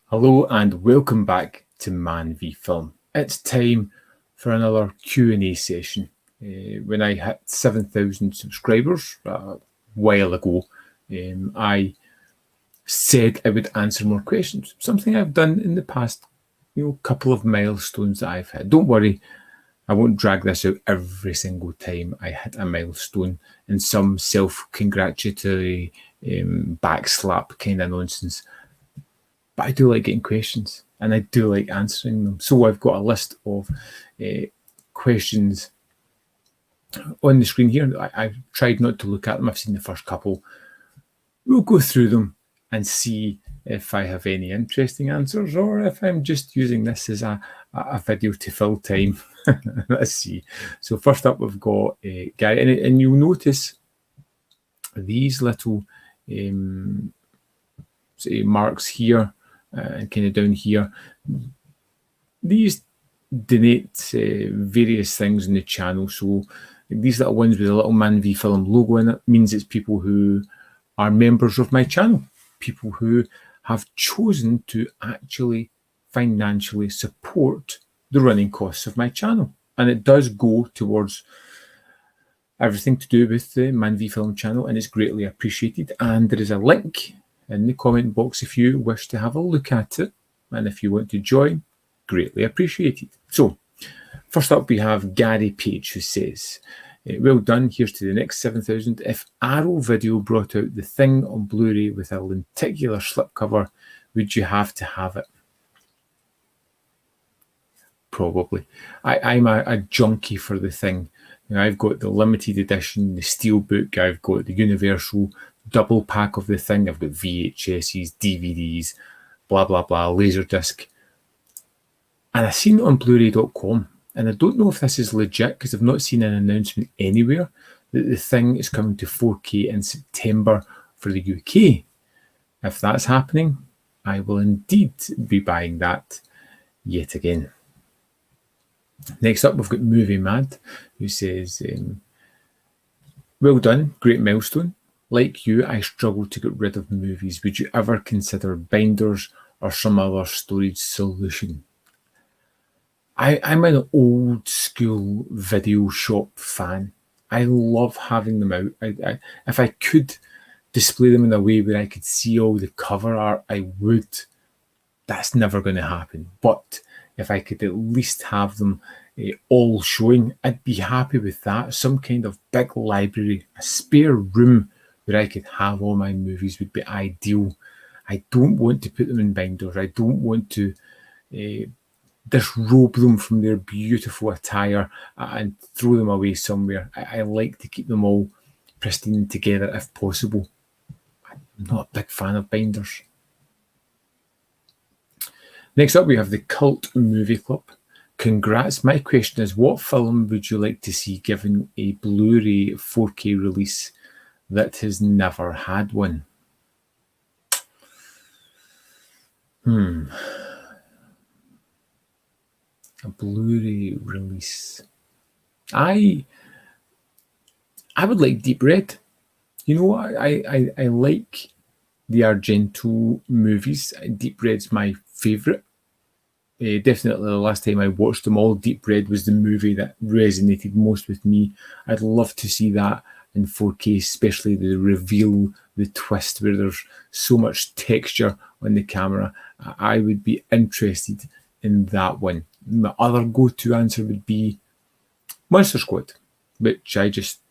Hello and welcome back to Man v Film. It's time for another Q&A session. When I hit 7,000 subscribers a while ago, I said I would answer more questions, something I've done in the past, couple of milestones that I've hit. Don't worry, I won't drag this out every single time I hit a milestone in some self-congratulatory backslap kind of nonsense. But I do like getting questions and I do like answering them. So I've got a list of questions on the screen here. I've tried not to look at them. I've seen the first couple. We'll go through them and see if I have any interesting answers or if I'm just using this as a video to fill time. Let's see. So first up, we've got Gary, and you'll notice these little marks here and kind of down here. These denote various things in the channel. So these little ones with a little Man v Film logo in it means it's people who are members of my channel, people who have chosen to actually financially support the running costs of my channel. And it does go towards everything to do with the Man v Film channel, and it's greatly appreciated. And there is a link in the comment box if you wish to have a look at it, and if you want to join, greatly appreciated. So first up, we have Gary Page, who says, well done, here's to the next 7,000. If Arrow Video brought out The Thing on Blu-ray with a lenticular slipcover, would you have to have it? Probably. I'm a junkie for The Thing. I've got the limited edition, the steelbook, I've got the Universal double pack of The Thing, I've got VHSs, DVDs, blah, blah, blah, Laserdisc. And I've seen it on Blu-ray.com. And I don't know if this is legit because I've not seen an announcement anywhere that The Thing is coming to 4K in September for the UK. If that's happening, I will indeed be buying that yet again. Next up, we've got Movie Mad, who says, well done, great milestone. Like you, I struggle to get rid of movies. Would you ever consider binders or some other storage solution? I'm an old school video shop fan. I love having them out. If I could display them in a way where I could see all the cover art, I would. That's never going to happen. But if I could at least have them all showing, I'd be happy with that. Some kind of big library, a spare room where I could have all my movies would be ideal. I don't want to put them in binders. I don't want to disrobe them from their beautiful attire and throw them away somewhere. I like to keep them all pristine together if possible. I'm not a big fan of binders. Next up, we have the Cult Movie Club. Congrats. My question is, what film would you like to see given a Blu-ray 4K release that has never had one? A Blu-ray release. I would like Deep Red. You know, I like the Argento movies. Deep Red's my favourite. Definitely the last time I watched them all, Deep Red was the movie that resonated most with me. I'd love to see that in 4K, especially the reveal, the twist where there's so much texture on the camera. I would be interested in that one. My other go-to answer would be Monster Squad, which I just,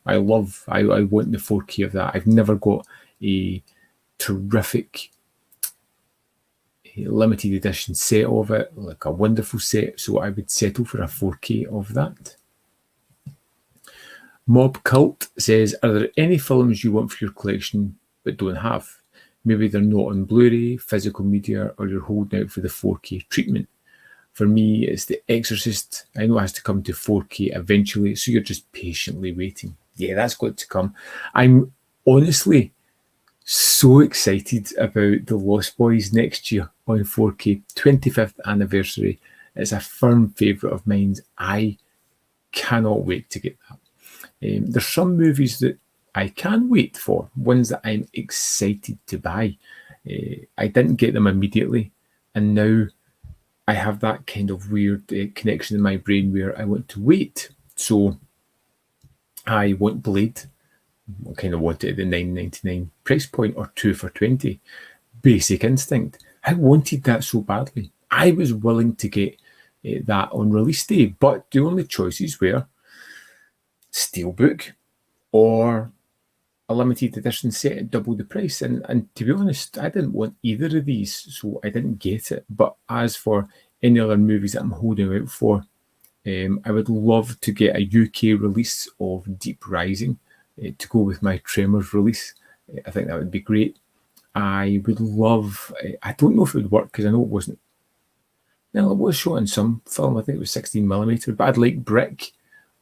I love. I want the 4K of that. I've never got a terrific limited edition set of it, like a wonderful set, so I would settle for a 4K of that. Mob Cult says, are there any films you want for your collection but don't have? Maybe they're not on Blu-ray, physical media, or you're holding out for the 4K treatment. For me, it's The Exorcist. I know it has to come to 4K eventually, so you're just patiently waiting. Yeah, that's got to come. I'm honestly so excited about The Lost Boys next year on 4K, 25th anniversary. It's a firm favourite of mine. I cannot wait to get that. There's some movies that I can wait for, ones that I'm excited to buy. I didn't get them immediately. And now I have that kind of weird connection in my brain where I want to wait. So I want Blade. I kind of want it at the $9.99 price point or 2 for $20. Basic Instinct. I wanted that so badly. I was willing to get that on release day, but the only choices were Steelbook or a limited edition set at double the price. And to be honest, I didn't want either of these, so I didn't get it. But as for any other movies that I'm holding out for, I would love to get a UK release of Deep Rising to go with my Tremors release. I think that would be great. I would love, I don't know if it would work because I know it wasn't, well, it was shot in some film, I think it was 16mm, but I'd like Brick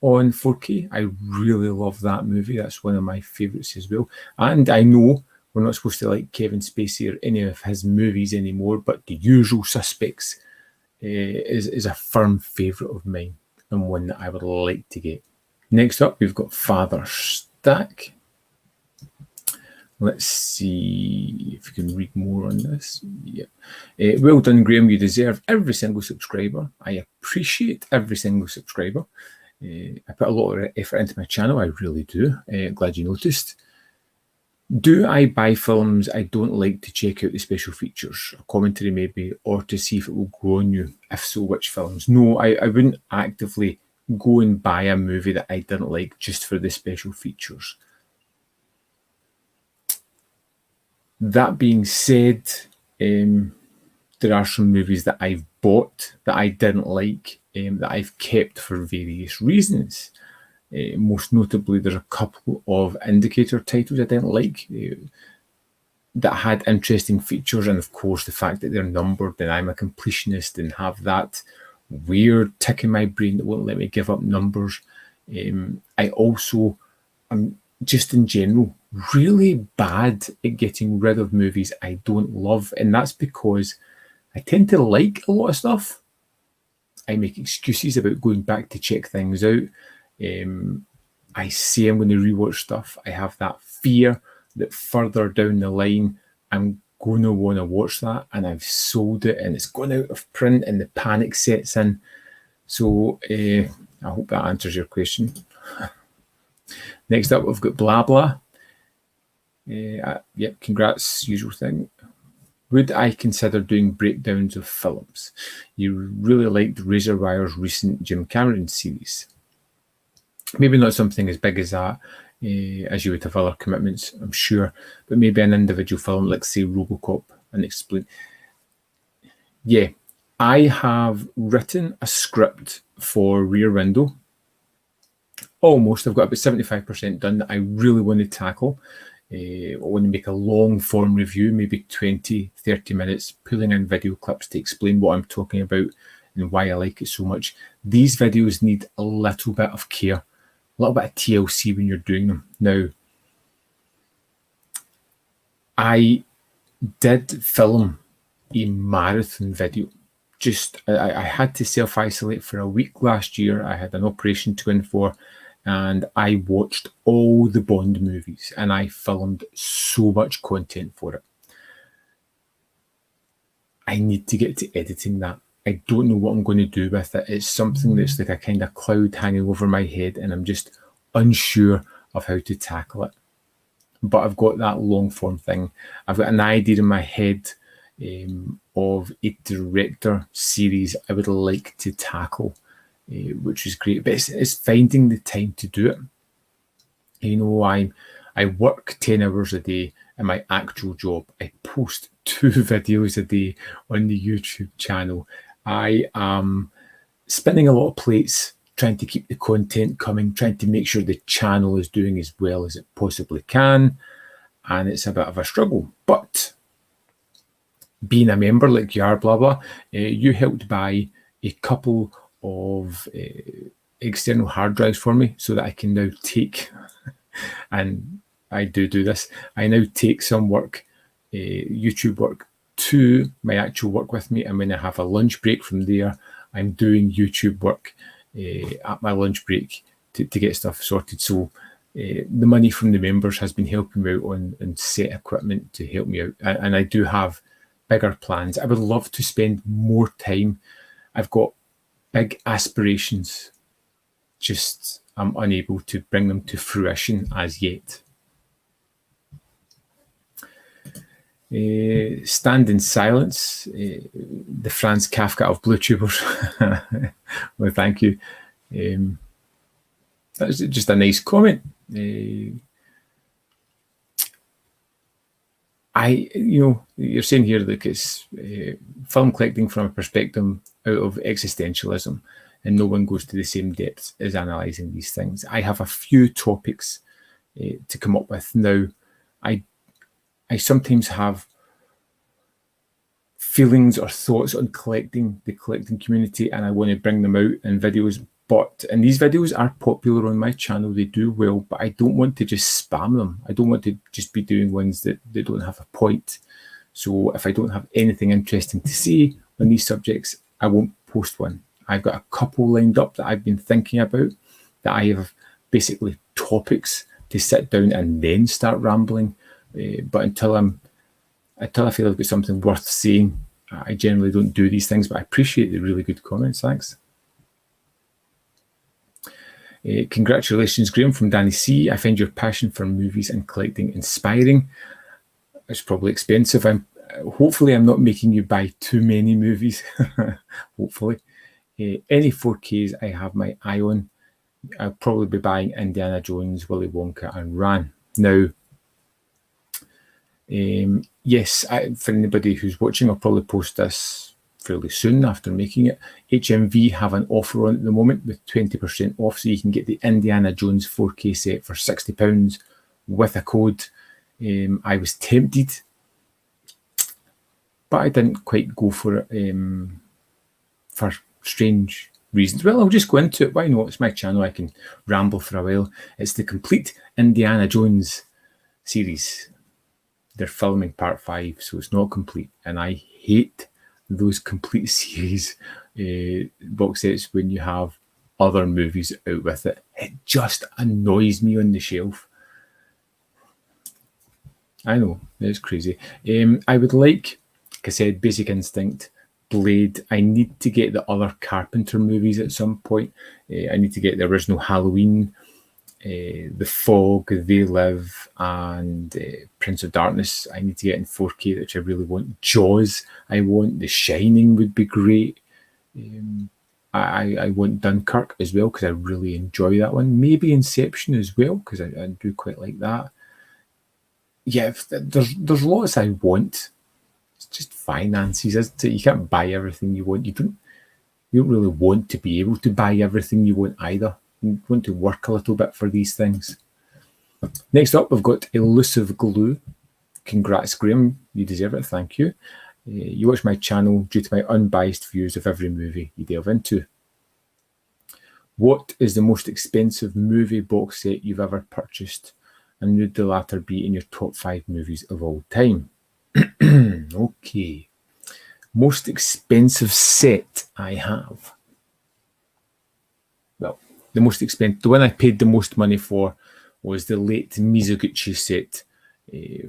on 4K. I really love that movie. That's one of my favourites as well. And I know we're not supposed to like Kevin Spacey or any of his movies anymore, but The Usual Suspects is a firm favourite of mine and one that I would like to get. Next up, we've got Father Stack. Let's see if we can read more on this. Yeah. Well done, Graham. You deserve every single subscriber. I appreciate every single subscriber. I put a lot of effort into my channel. I really do. Glad you noticed. Do I buy films I don't like to check out the special features, a commentary maybe, or to see if it will grow on you? If so, which films? No, I wouldn't actively go and buy a movie that I didn't like just for the special features. That being said, there are some movies that I've bought that I didn't like, that I've kept for various reasons. Most notably, there's a couple of indicator titles I didn't like that had interesting features, and of course the fact that they're numbered and I'm a completionist and have that weird tick in my brain that won't let me give up numbers. I also am just in general really bad at getting rid of movies I don't love, and that's because I tend to like a lot of stuff. I make excuses about going back to check things out. I say I'm going to rewatch stuff. I have that fear that further down the line I'm going to want to watch that, and I've sold it and it's gone out of print and the panic sets in. So I hope that answers your question. Next up, we've got Blah Blah. Yep, congrats, usual thing. Would I consider doing breakdowns of films? You really liked Razor Wire's recent Jim Cameron series. Maybe not something as big as that, as you would have other commitments, I'm sure, but maybe an individual film, like say Robocop, and explain. Yeah, I have written a script for Rear Window. Almost, I've got about 75% done that I really want to tackle. I want to make a long form review, maybe 20, 30 minutes, pulling in video clips to explain what I'm talking about and why I like it so much. These videos need a little bit of care, a little bit of TLC when you're doing them. Now, I did film a marathon video. I had to self-isolate for a week last year. I had an operation to go in for, and I watched all the Bond movies and I filmed so much content for it. I need to get to editing that. I don't know what I'm going to do with it. It's something that's like a kind of cloud hanging over my head and I'm just unsure of how to tackle it. But I've got that long form thing. I've got an idea in my head of a director series I would like to tackle, which is great. But it's finding the time to do it. You know, I work 10 hours a day in my actual job. I post 2 videos a day on the YouTube channel. I am spinning a lot of plates, trying to keep the content coming, trying to make sure the channel is doing as well as it possibly can. And it's a bit of a struggle. But being a member like you are, blah, blah, you helped buy a couple of external hard drives for me so that I can now take, and I do this, I now take some work, YouTube work, to my actual work with me. And when I have a lunch break from there, I'm doing YouTube work at my lunch break to get stuff sorted. So the money from the members has been helping me out on set equipment to help me out. And I do have bigger plans. I would love to spend more time. I've got big aspirations, just I'm unable to bring them to fruition as yet. Stand in Silence, the Franz Kafka of BlueTubers. Well, thank you. That's just a nice comment. You're saying here that it's film collecting from a perspective out of existentialism, and no one goes to the same depths as analysing these things. I have a few topics to come up with now. I sometimes have feelings or thoughts on the collecting community, and I want to bring them out in videos. And these videos are popular on my channel, they do well, but I don't want to just spam them. I don't want to just be doing ones that don't have a point. So if I don't have anything interesting to say on these subjects, I won't post one. I've got a couple lined up that I've been thinking about, that I have basically topics to sit down and then start rambling. But until I feel I've got something worth saying, I generally don't do these things, but I appreciate the really good comments. Thanks. Congratulations, Graham, from Danny C. I find your passion for movies and collecting inspiring. It's probably expensive. Hopefully I'm not making you buy too many movies. Hopefully. Any 4Ks I have my eye on, I'll probably be buying Indiana Jones, Willy Wonka and Ran. Now, yes, for anybody who's watching, I'll probably post this fairly soon after making it. HMV have an offer on at the moment with 20% off, so you can get the Indiana Jones 4K set for £60 with a code. I was tempted, but I didn't quite go for it for strange reasons. Well, I'll just go into it. Why not? It's my channel. I can ramble for a while. It's the complete Indiana Jones series. They're filming part 5, so it's not complete, and I hate those complete series box sets when you have other movies out with it. It just annoys me on the shelf. I know, it's crazy. I would like I said, Basic Instinct, Blade. I need to get the other Carpenter movies at some point. I need to get the original Halloween, The Fog, They Live, and Prince of Darkness. I need to get in 4K, which I really want. Jaws, I want. The Shining would be great. I want Dunkirk as well, because I really enjoy that one. Maybe Inception as well, because I do quite like that. Yeah, there's lots I want. It's just finances, isn't it? You can't buy everything you want. You don't really want to be able to buy everything you want either. You want to work a little bit for these things. Next up, we've got Elusive Glue. Congrats, Graham. You deserve it. Thank you. You watch my channel due to my unbiased views of every movie you delve into. What is the most expensive movie box set you've ever purchased? And would the latter be in your top 5 movies of all time? Okay. Most expensive set I have. Well, the one I paid the most money for was the late Mizoguchi set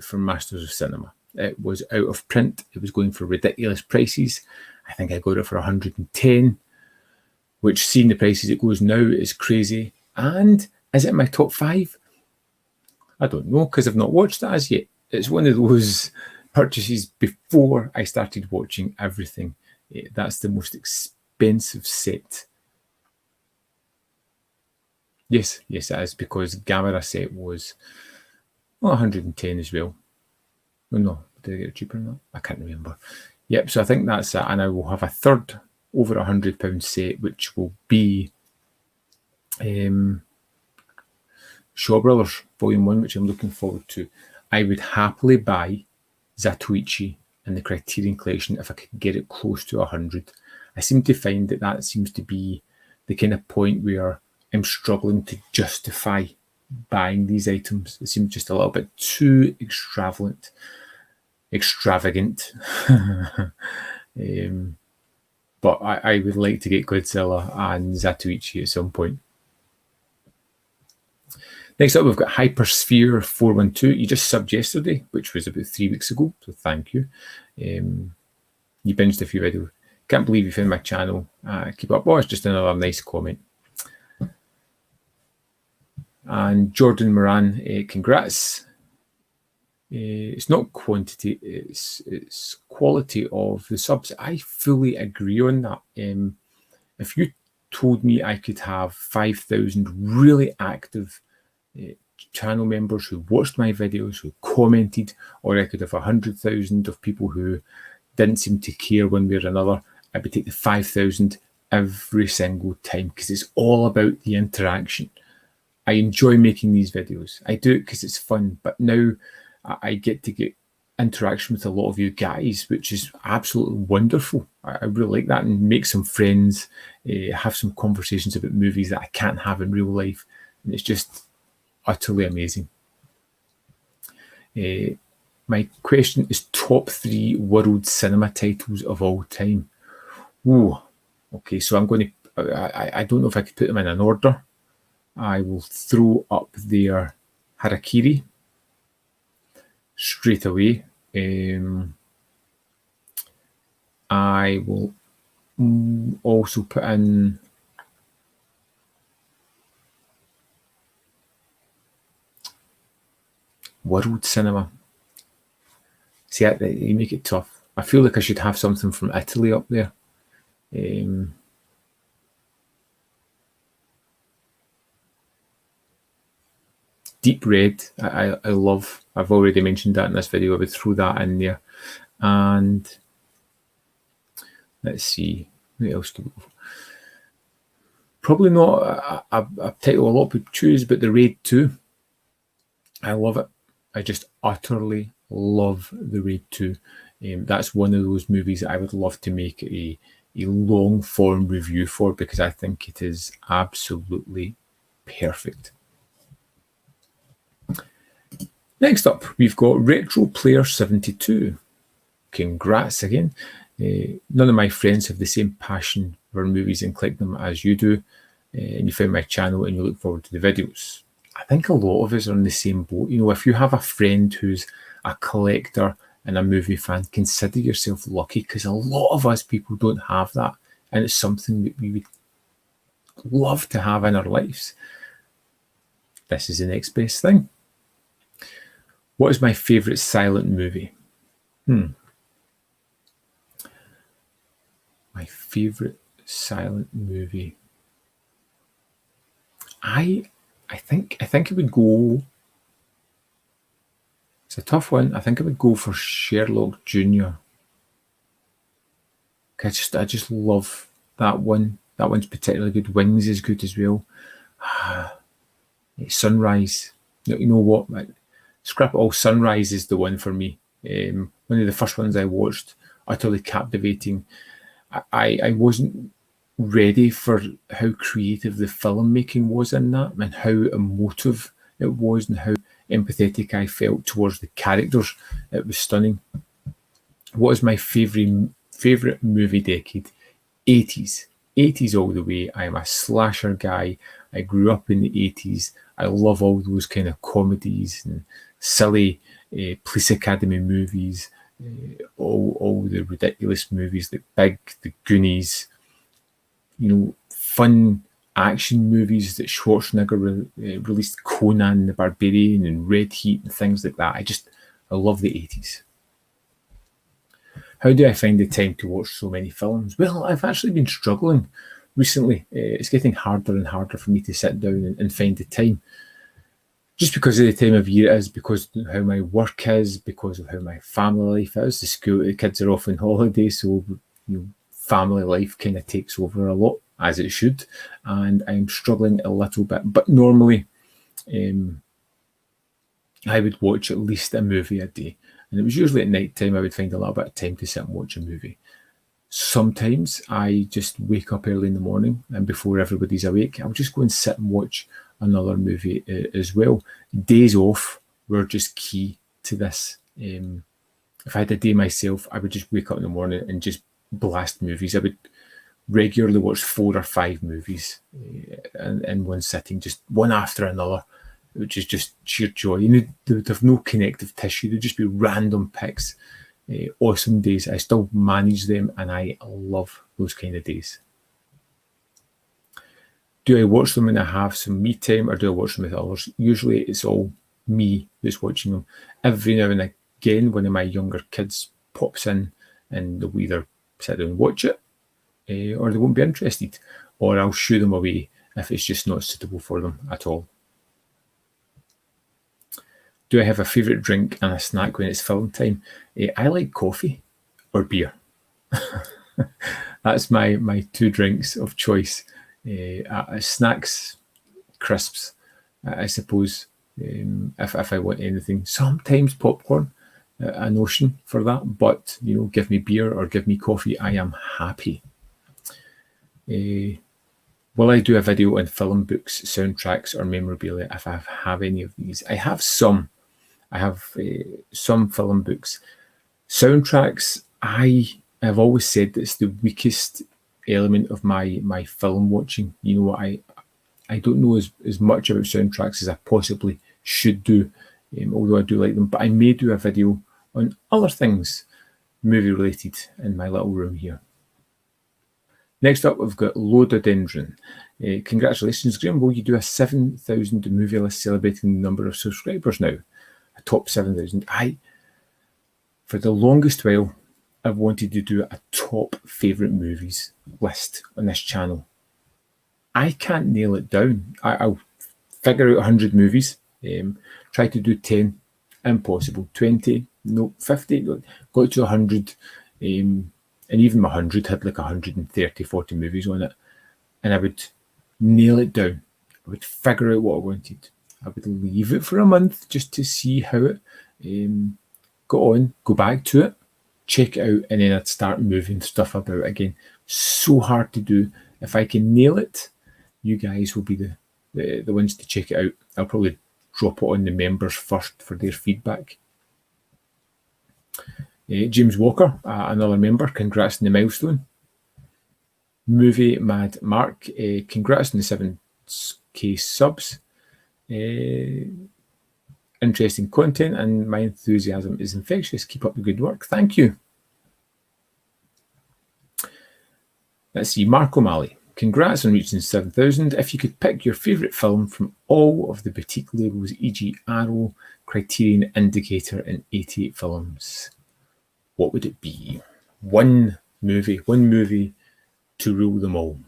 from Masters of Cinema. It was out of print. It was going for ridiculous prices. I think I got it for 110, which, seeing the prices it goes now, is crazy. And is it in my top 5? I don't know, because I've not watched it as yet. It's one of those purchases before I started watching everything. That's the most expensive set. Yes, it is, because Gamera set was 110 as well. Oh, no, did I get it cheaper than that? I can't remember. Yep, so I think that's it. And I will have a third over £100 set, which will be Shaw Brothers Volume 1, which I'm looking forward to. I would happily buy Zatoichi and the Criterion Collection if I could get it close to 100. I seem to find that seems to be the kind of point where I'm struggling to justify buying these items. It seems just a little bit too extravagant. But I would like to get Godzilla and Zatoichi at some point. Next up, we've got Hypersphere 412. You just subbed yesterday, which was about 3 weeks ago, so thank you. You binged a few videos. Can't believe you found my channel. Keep up. Oh, it's just another nice comment. And Jordan Moran, congrats. It's not quantity, it's quality of the subs. I fully agree on that. If you told me I could have 5,000 really active channel members who watched my videos, who commented, or I could have 100,000 of people who didn't seem to care one way or another, I would take the 5,000 every single time, because it's all about the interaction. I enjoy making these videos. I do it because it's fun, but now I get to get interaction with a lot of you guys, which is absolutely wonderful. I really like that, and make some friends, have some conversations about movies that I can't have in real life, and it's just utterly amazing. My question is top 3 world cinema titles of all time. Ooh, okay, so I'm going to, I don't know if I could put them in an order. I will throw up there Harakiri straight away. I will also put in world cinema. See, you make it tough. I feel like I should have something from Italy up there. Deep Red, I love. I've already mentioned that in this video. I would throw that in there. And let's see, what else do we go for? Probably not a title a lot of people choose, but The Raid 2. I love it. I just utterly love The Raid 2. That's one of those movies that I would love to make a long form review for, because I think it is absolutely perfect. Next up, we've got Retro Player 72. Congrats again. None of my friends have the same passion for movies and collect them as you do, and you found my channel and you look forward to the videos. I think a lot of us are in the same boat. You know, if you have a friend who's a collector and a movie fan, consider yourself lucky, because a lot of us people don't have that, and it's something that we would love to have in our lives. This is the next best thing. What is my favourite silent movie? My favourite silent movie. I think it would go. It's a tough one. I think I would go for Sherlock Jr. I just love that one. That one's particularly good. Wings is good as well. Sunrise. You know what? Scrap it all. Sunrise is the one for me. One of the first ones I watched, utterly captivating. I wasn't ready for how creative the filmmaking was in that, and how emotive it was, and how empathetic I felt towards the characters. It was stunning. What is my favourite movie decade? 80s. 80s all the way. I am a slasher guy. I grew up in the 80s. I love all those kind of comedies and silly police academy movies, all the ridiculous movies like Big, The Goonies, you know, fun action movies that Schwarzenegger released, Conan the Barbarian and Red Heat and things like that. I love the 80s. How do I find the time to watch so many films? Well, I've actually been struggling recently. It's getting harder and harder for me to sit down and find the time. Just because of the time of year it is, because of how my work is, because of how my family life is. The kids are off on holiday, so family life kind of takes over a lot, as it should, and I'm struggling a little bit. But normally, I would watch at least a movie a day, and it was usually at night time I would find a little bit of time to sit and watch a movie. Sometimes I just wake up early in the morning, and before everybody's awake, I'll just go and sit and watch another movie as well. Days off were just key to this. If I had a day myself, I would just wake up in the morning and just blast movies. I would regularly watch 4 or 5 movies in one sitting, just one after another. which is just sheer joy. You know, they'd have no connective tissue. They'd just be random picks. Awesome days. I still manage them, and I love those kind of days. Do I watch them when I have some me time, or do I watch them with others? Usually it's all me that's watching them. Every now and again, one of my younger kids pops in and they'll either sit down and watch it, or they won't be interested, or I'll shoo them away if it's just not suitable for them at all. Do I have a favourite drink and a snack when it's film time? I like coffee or beer. That's my two drinks of choice. Snacks, crisps, I suppose, if I want anything. Sometimes popcorn, a notion for that, but you know, give me beer or give me coffee, I am happy. Will I do a video on film books, soundtracks, or memorabilia if I have any of these? I have some. I have some film books. Soundtracks, I have always said it's the weakest element of my film watching. You know, I don't know as much about soundtracks as I possibly should do, although I do like them. But I may do a video on other things movie related in my little room here. Next up, we've got Lododendron. Congratulations, Graham. Will you do a 7,000 movie list celebrating the number of subscribers now? A top 7,000. For the longest while, I've wanted to do a top favourite movies list on this channel. I can't nail it down. I'll figure out 100 movies, try to do 10, impossible. 20, no, 50, got to 100, and even my 100 had like 130, 40 movies on it, and I would nail it down. I would figure out what I wanted. I would leave it for a month just to see how it got on, go back to it, check it out, and then I'd start moving stuff about again. So hard to do. If I can nail it, you guys will be the ones to check it out. I'll probably drop it on the members first for their feedback. James Walker, another member, congrats on the milestone. Movie Mad Mark, congrats on the 7K subs. Interesting content, and my enthusiasm is infectious. Keep up the good work. Thank you. Let's see, Mark O'Malley. Congrats on reaching 7,000. If you could pick your favourite film from all of the boutique labels, e.g. Arrow, Criterion, Indicator, and 88 Films, what would it be? One movie to rule them all.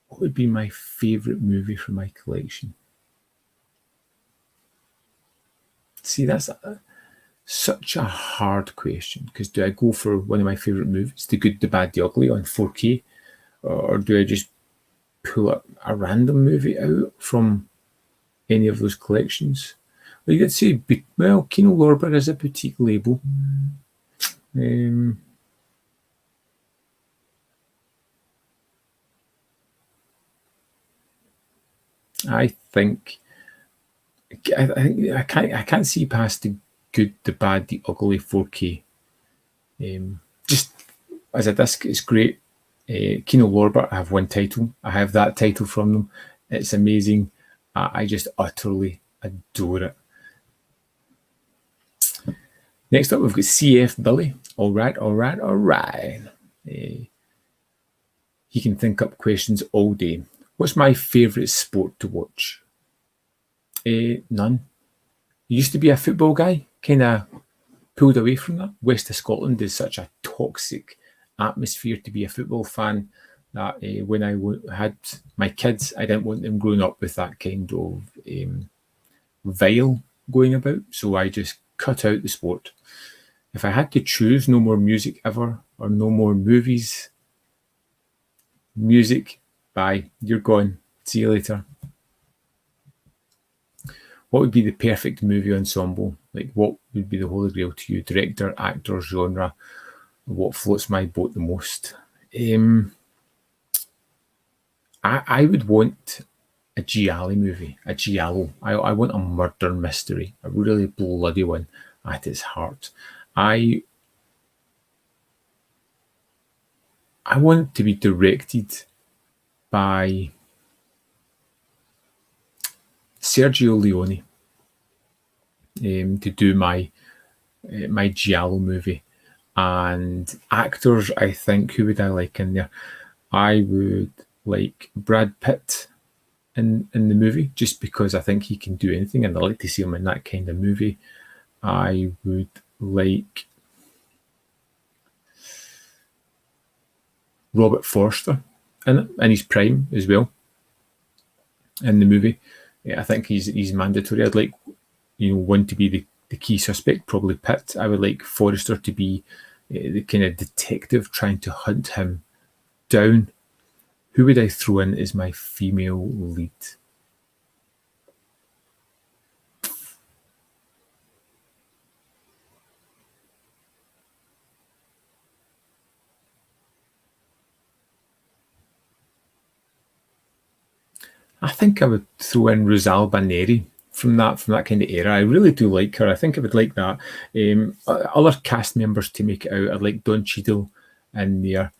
What would be my favourite movie from my collection? See, that's such a hard question, because do I go for one of my favourite movies, The Good, the Bad, the Ugly on 4K, or do I just pull up a random movie out from any of those collections? Well, you could say, well, Kino Lorber is a boutique label. I think I can't see past The Good, the Bad, the Ugly 4K. Just as a disc, it's great. Kino Lorber, I have one title. I have that title from them. It's amazing. I just utterly adore it. Next up, we've got CF Billy. All right. He can think up questions all day. What's my favourite sport to watch? None. Used to be a football guy, kind of pulled away from that. West of Scotland is such a toxic atmosphere to be a football fan that when I had my kids, I didn't want them growing up with that kind of vile going about. So I just cut out the sport. If I had to choose, no more music ever, or no more movies. Music, bye, you're gone. See you later. What would be the perfect movie ensemble? Like, what would be the holy grail to you? Director, actor, genre? What floats my boat the most? I would want a giallo movie, a giallo. I want a murder mystery, a really bloody one at its heart. I want it to be directed by Sergio Leone to do my Giallo movie. And actors, I think, who would I like in there? I would like Brad Pitt in the movie, just because I think he can do anything, and I like to see him in that kind of movie. I would like Robert Forster in it, in his prime as well, in the movie. Yeah, I think he's mandatory. I'd like, one to be the key suspect, probably Pitt. I would like Forster to be the kind of detective trying to hunt him down. Who would I throw in as my female lead? I think I would throw in Rosalba Neri from that kind of era. I really do like her. I think I would like that. Other cast members to make it out, I'd like Don Cheadle in there.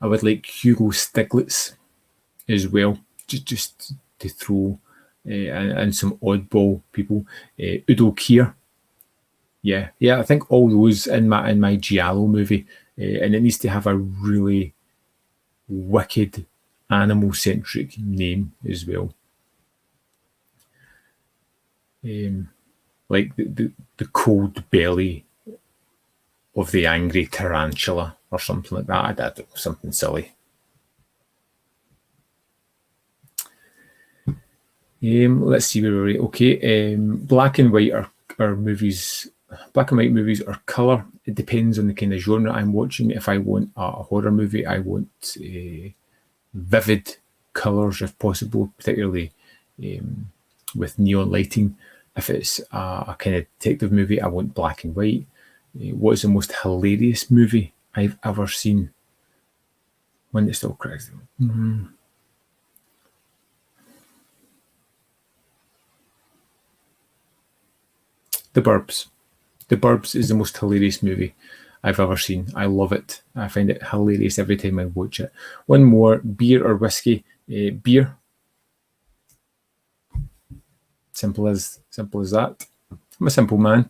I would like Hugo Stiglitz as well, just to throw in some oddball people. Udo Kier. Yeah, I think all those in my Giallo movie, and it needs to have a really wicked animal-centric name as well. Like the cold belly of the angry tarantula or something like that. I don't know, something silly. Let's see where we're at. Okay, black and white are movies. Black and white movies are colour. It depends on the kind of genre I'm watching. If I want a horror movie, I want vivid colours if possible, particularly with neon lighting. If it's a kind of detective movie, I want black and white. What is the most hilarious movie I've ever seen? One that still cracks. The Burbs. The Burbs is the most hilarious movie I've ever seen. I love it. I find it hilarious every time I watch it. One more, beer or whiskey? Beer. Simple as that. I'm a simple man.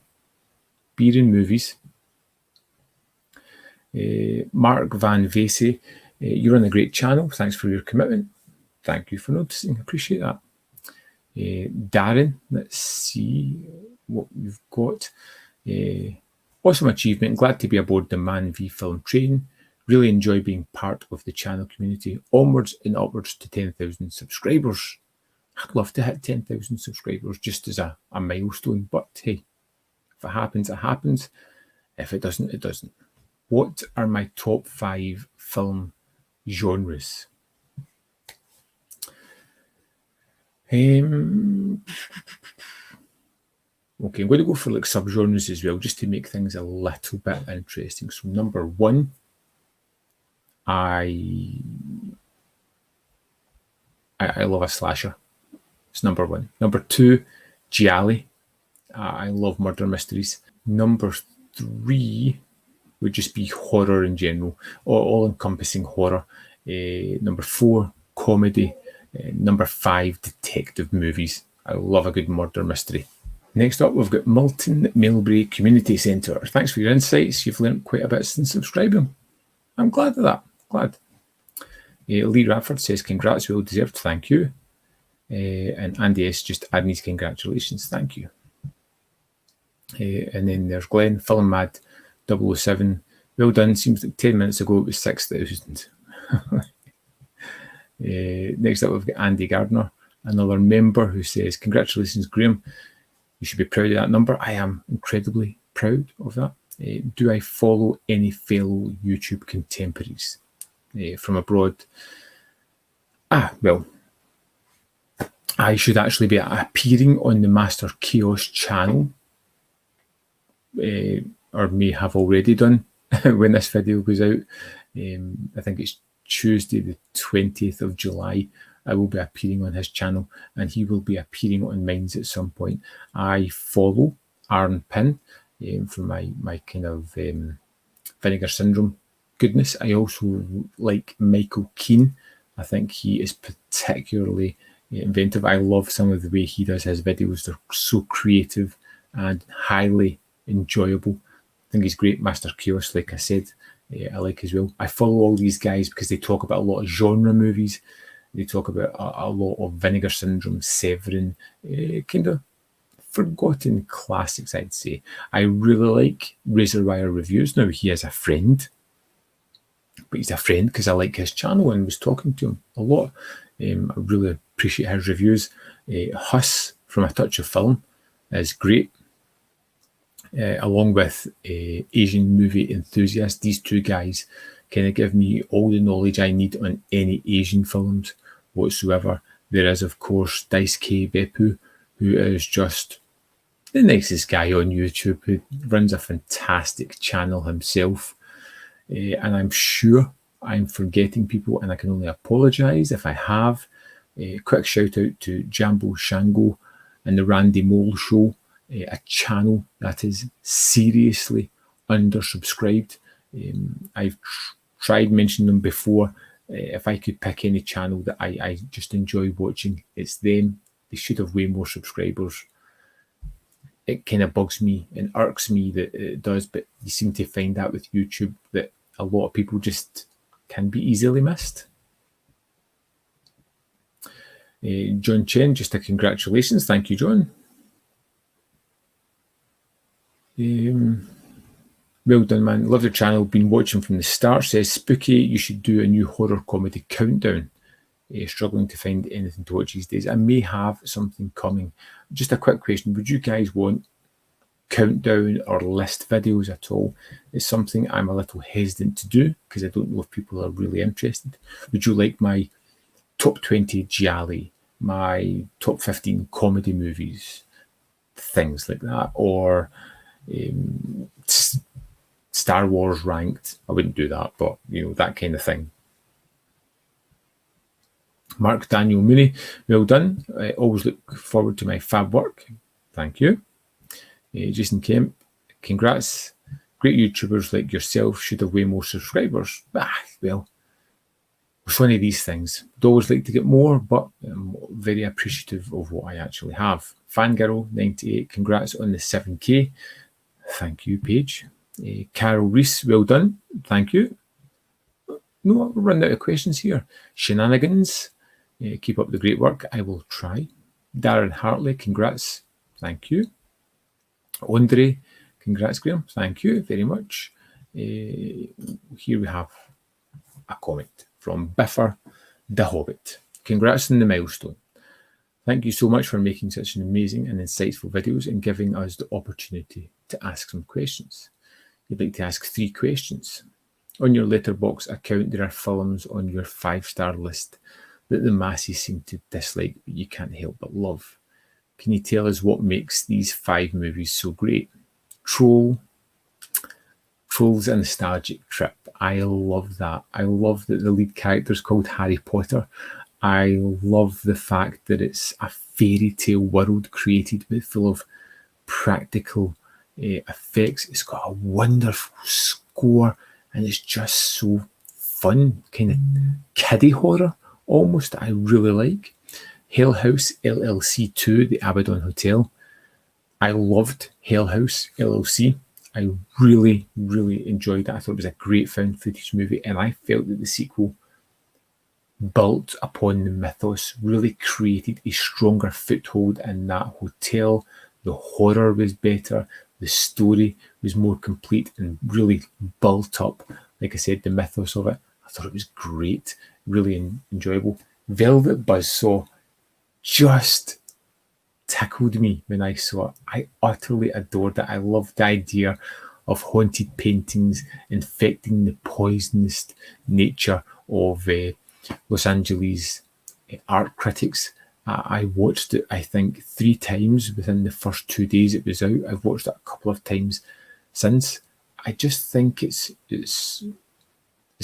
Beer in movies. Mark Van Vasey, you're on a great channel. Thanks for your commitment. Thank you for noticing. Appreciate that. Darren, let's see what we've got. Awesome achievement. Glad to be aboard the Man V Film train. Really enjoy being part of the channel community. Onwards and upwards to 10,000 subscribers. I'd love to hit 10,000 subscribers just as a milestone. But hey, if it happens, it happens. If it doesn't, it doesn't. What are my top 5 film genres? Okay, I'm going to go for like subgenres as well, just to make things a little bit interesting. So number 1, I love a slasher. It's number 1. Number 2, gialli. I love murder mysteries. Number 3 would just be horror in general, all-encompassing horror. Number 4, comedy. Number 5, detective movies. I love a good murder mystery. Next up, we've got Milton Melbury Community Centre. Thanks for your insights. You've learned quite a bit since subscribing. I'm glad of that. Glad. Lee Radford says, congrats, well deserved. Thank you. And Andy S. just adding his congratulations. Thank you. And then there's Glenn, Film Mad 007. Well done. Seems like 10 minutes ago it was 6,000. Next up, we've got Andy Gardner, another member, who says, congratulations, Graham. You should be proud of that number. I am incredibly proud of that. Do I follow any fellow YouTube contemporaries from abroad? Well, I should actually be appearing on the Master Chaos channel, or may have already done when this video goes out. I think it's Tuesday the 20th of July. I will be appearing on his channel, and he will be appearing on mine at some point. I follow Aaron Pinn from my kind of Vinegar Syndrome goodness. I also like Michael Keane. I think he is particularly inventive. I love some of the way he does his videos. They're so creative and highly enjoyable. I think he's great. Master Chaos, like I said, I like as well. I follow all these guys because they talk about a lot of genre movies. They talk about a lot of Vinegar Syndrome, Severin, kind of forgotten classics, I'd say. I really like Razor Wire Reviews. Now, he is a friend, but he's a friend because I like his channel and was talking to him a lot. I really appreciate his reviews. Huss from A Touch of Film is great. Along with Asian Movie Enthusiast, these two guys kind of give me all the knowledge I need on any Asian films whatsoever. There is, of course, Daisuke Beppu, who is just the nicest guy on YouTube, who runs a fantastic channel himself. And I'm sure I'm forgetting people, and I can only apologise if I have. Quick shout out to Jambo Shango and the Randy Mole Show, a channel that is seriously undersubscribed. I've tried mentioning them before. If I could pick any channel that I just enjoy watching, it's them. They should have way more subscribers. It kind of bugs me and irks me that it does, but you seem to find that with YouTube that a lot of people just can be easily missed. John Chen, just a congratulations. Thank you, John. Well done, man. Love the channel. Been watching from the start. Says Spooky, you should do a new horror comedy countdown. Struggling to find anything to watch these days. I may have something coming. Just a quick question. Would you guys want countdown or list videos at all? It's something I'm a little hesitant to do because I don't know if people are really interested. Would you like my top 20 gialli, my top 15 comedy movies, things like that, or Star Wars ranked? I wouldn't do that, but that kind of thing. Mark Daniel Mooney, well done. I always look forward to my fab work. Thank you. Jason Kemp, congrats. Great YouTubers like yourself should have way more subscribers. Well, it's one of these things. I'd always like to get more, but I'm very appreciative of what I actually have. Fangirl98, congrats on the 7K. Thank you, Paige. Carol Reese, well done. Thank you. No, we're running out of questions here. Shenanigans, keep up the great work. I will try. Darren Hartley, congrats. Thank you. Andre, congrats, Graham. Thank you very much. Here we have a comment from Biffer the Hobbit. Congrats on the milestone. Thank you so much for making such an amazing and insightful videos and giving us the opportunity to ask some questions. You'd like to ask 3 questions. On your Letterboxd account, there are films on your 5-star list that the masses seem to dislike, but you can't help but love. Can you tell us what makes these 5 movies so great? Troll's a nostalgic trip. I love that. I love that the lead character is called Harry Potter. I love the fact that it's a fairy tale world created with full of practical effects. It's got a wonderful score and it's just so fun, kind of kiddie horror almost, I really like. Hell House LLC 2, The Abaddon Hotel. I loved Hell House LLC. I really, really enjoyed it. I thought it was a great found footage movie, and I felt that the sequel built upon the mythos, really created a stronger foothold in that hotel. The horror was better, the story was more complete and really built up, like I said, the mythos of it. I thought it was great, really enjoyable. Velvet Buzzsaw just tickled me when I saw it. I utterly adored it. I loved the idea of haunted paintings infecting the poisonous nature of Los Angeles art critics. I watched it, I think, 3 times within the first 2 days it was out. I've watched it a couple of times since. I just think it's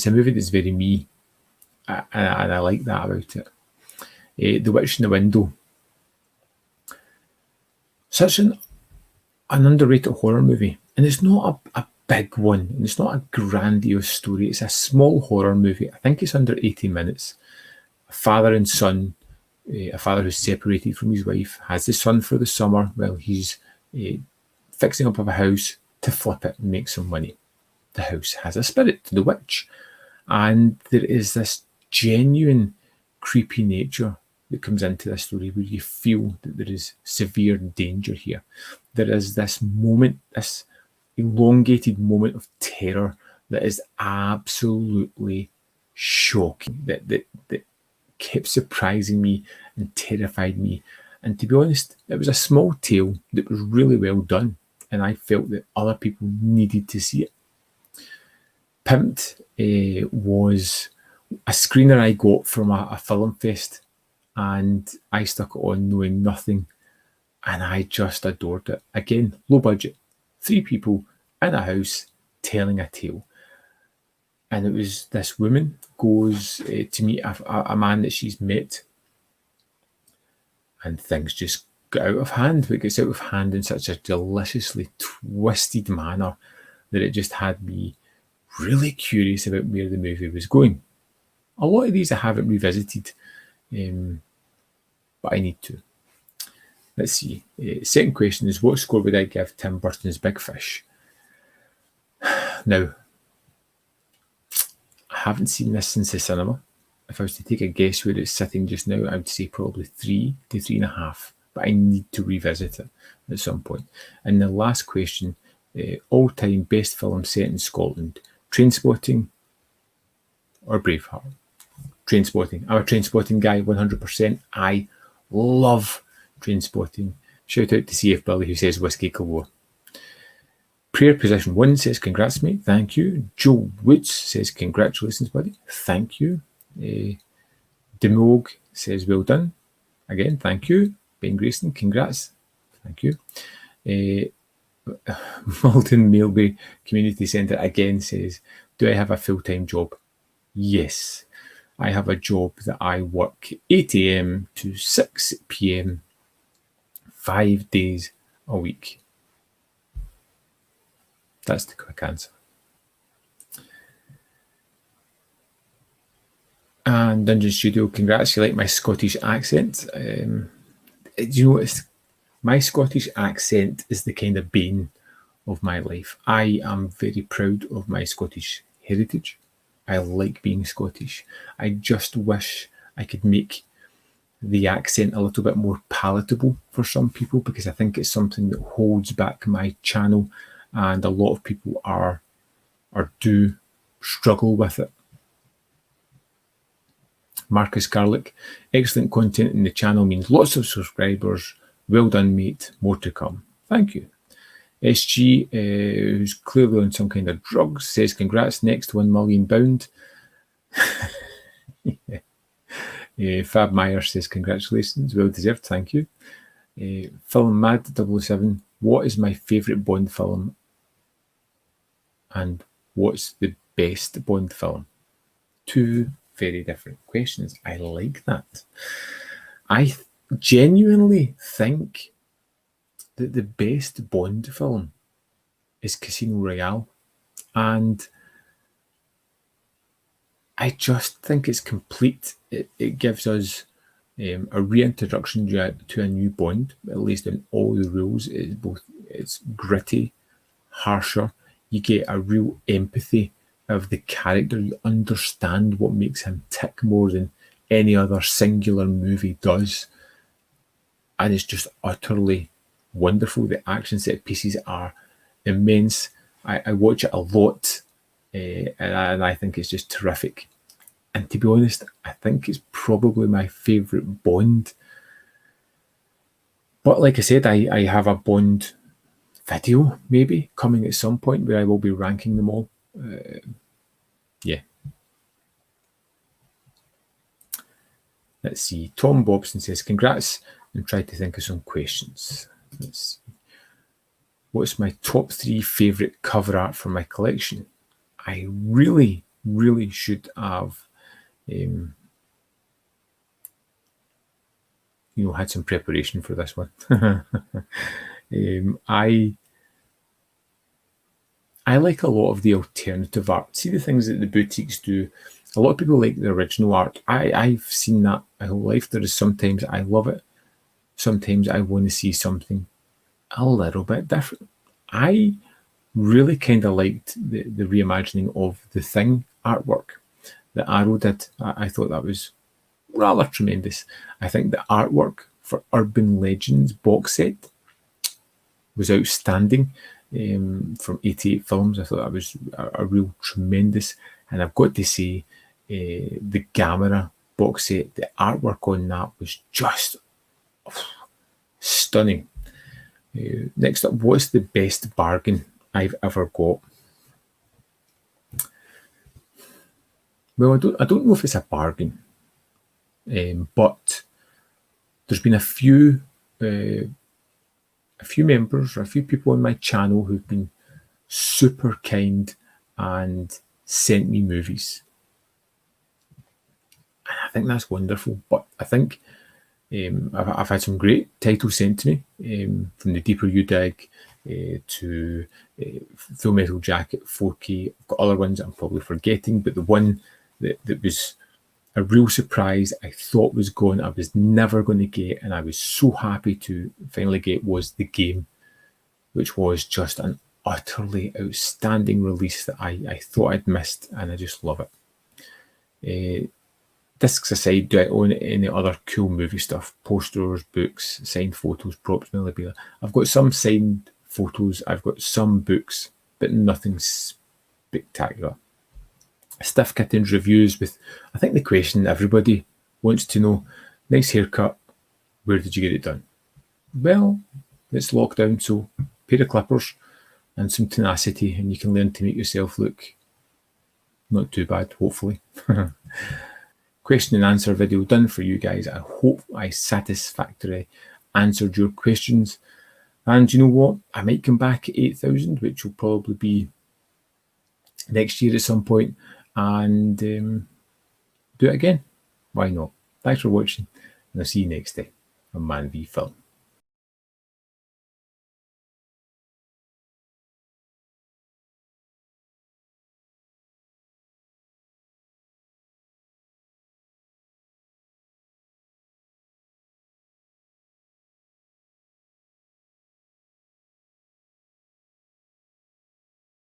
a movie that's very me, and I like that about it. The Witch in the Window. Such an underrated horror movie, and it's not a big one, and it's not a grandiose story. It's a small horror movie. I think it's under 80 minutes. A father and son, a father who's separated from his wife, has the son for the summer while he's fixing up of a house to flip it and make some money. The house has a spirit, the witch, and there is this genuine creepy nature that comes into this story where you feel that there is severe danger here. There is this moment, this elongated moment of terror that is absolutely shocking, that kept surprising me and terrified me. And to be honest, it was a small tale that was really well done, and I felt that other people needed to see it. Pimped was a screener I got from a film fest, and I stuck it on knowing nothing, and I just adored it. Again, low budget, 3 people in a house telling a tale. And it was this woman goes to meet a man that she's met, and things just get out of hand, but it gets out of hand in such a deliciously twisted manner that it just had me really curious about where the movie was going. A lot of these I haven't revisited, but I need to. Let's see. Second question is, what score would I give Tim Burton's Big Fish? Now, I haven't seen this since the cinema. If I was to take a guess where it's sitting just now, I would say probably 3 to 3.5, but I need to revisit it at some point. And the last question, all-time best film set in Scotland, Trainspotting or Braveheart? Trainspotting. I'm a Trainspotting guy, 100%. I love Trainspotting. Shout out to CF Billy who says Whiskey Galore. Prayer Position 1 says congrats mate, thank you. Joe Woods says congratulations buddy, thank you. Demog says well done, again thank you. Ben Grayson, congrats, thank you. Malton Mailby Community Centre again says, do I have a full-time job? Yes, I have a job that I work 8 a.m. to 6 p.m. 5 days a week. That's the quick answer. And Dungeon Studio, congrats, you like my Scottish accent. Do you notice my Scottish accent is the kind of bane of my life. I am very proud of my Scottish heritage. I like being Scottish. I just wish I could make the accent a little bit more palatable for some people, because I think it's something that holds back my channel, and a lot of people are do struggle with it. Marcus Garlick, excellent content in the channel means lots of subscribers. Well done, mate. More to come. Thank you. SG, who's clearly on some kind of drugs, says congrats. Next 1 million bound. Fab Meyer says congratulations. Well deserved. Thank you. Film Mad 007. What is my favourite Bond film? And what's the best Bond film? 2 very different questions. I like that. I genuinely think that the best Bond film is Casino Royale. And I just think it's complete. It gives us a reintroduction to a new Bond, at least in all the rules. It's gritty, harsher. You get a real empathy of the character. You understand what makes him tick more than any other singular movie does. And it's just utterly wonderful. The action set pieces are immense. I watch it a lot, and I think it's just terrific. And to be honest, I think it's probably my favourite Bond. But like I said, I have a Bond video maybe coming at some point where I will be ranking them all. Yeah. Let's see. Tom Bobson says congrats, and try to think of some questions. Let's see. What's my top 3 favourite cover art for my collection? I really should have had some preparation for this one. I I like a lot of the alternative art. See the things that the boutiques do. A lot of people like the original art. I've seen that my whole life. There is sometimes I love it. Sometimes I want to see something a little bit different. I really kind of liked the reimagining of the Thing artwork that Arrow did. I thought that was rather tremendous. I think the artwork for Urban Legends box set was outstanding. From 88 Films, I thought that was a real tremendous. And I've got to say, the Gamera box set, the artwork on that was just stunning. Next up, what's the best bargain I've ever got? Well, I don't know if it's a bargain, but there's been a few members or a few people on my channel who've been super kind and sent me movies. And I think that's wonderful. But I think I've had some great titles sent to me, from The Deeper You Dig to Full Metal Jacket 4K. I've got other ones I'm probably forgetting, but the one that was a real surprise, I thought was gone, I was never going to get, and I was so happy to finally get, was The Game, which was just an utterly outstanding release that I thought I'd missed, and I just love it. Discs aside, do I own any other cool movie stuff? Posters, books, signed photos, props, memorabilia. I've got some signed photos, I've got some books, but nothing spectacular. Stiff Kittens reviews with, I think, the question everybody wants to know: nice haircut, where did you get it done? Well, it's lockdown, so pair of clippers and some tenacity, and you can learn to make yourself look not too bad, hopefully. Question and answer video done for you guys. I hope I satisfactorily answered your questions. And you know what? I might come back at 8,000, which will probably be next year at some point, and do it again. Why not? Thanks for watching, and I'll see you next time on Man v Film.